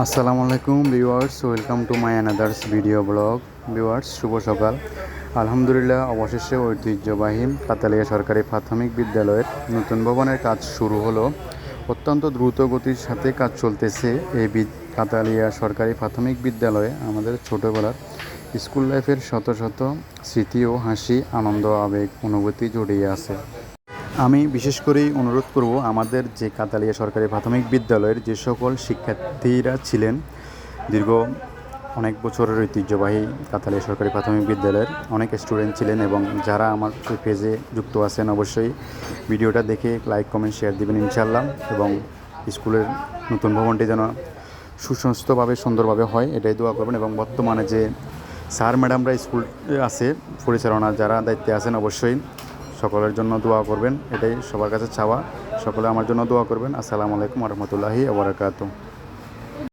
আসসালামু আলাইকুম viewers, welcome to my another's video blog. Viewers, শুভ সকাল। আলহামদুলিল্লাহ, অবশেষে ঐতিহ্যবাহী কাতালিয়া সরকারি প্রাথমিক বিদ্যালয়ের নতুন ভবনের কাজ শুরু হলো। অত্যন্ত দ্রুত গতির সাথে কাজ চলতেছে এই কাতালিয়া সরকারি প্রাথমিক বিদ্যালয়ে আমাদের ছোটোবেলার স্কুল লাইফের শত শত স্মৃতি ও হাসি, আনন্দ, আবেগ, অনুভূতি জড়িয়ে আছে। আমি বিশেষ করেই অনুরোধ করব, আমাদের যে কাতালিয়া সরকারি প্রাথমিক বিদ্যালয়ের যে সকল শিক্ষার্থীরা ছিলেন দীর্ঘ অনেক বছরের ঐতিহ্যবাহী কাতালিয়া সরকারি প্রাথমিক বিদ্যালয়ের অনেক স্টুডেন্ট ছিলেন এবং যারা আমার পেজে যুক্ত আছেন, অবশ্যই ভিডিওটা দেখে লাইক, কমেন্ট, শেয়ার দিবেন ইনশাআল্লাহ। এবং স্কুলের নতুন ভবনটি যেন সুসংস্থভাবে, সুন্দরভাবে হয়, এটাই দোয়া করবেন। এবং বর্তমানে যে স্যার ম্যাডামরা স্কুল আছে পরিচালনা যারা দায়িত্বে আছেন, অবশ্যই সকলের জন্য দোয়া করবেন, এটাই সবার কাছে চাওয়া। সকলে আমার জন্য দোয়া করবেন। আসসালামু আলাইকুম ওয়া রাহমাতুল্লাহি ওয়া বারাকাতুহু।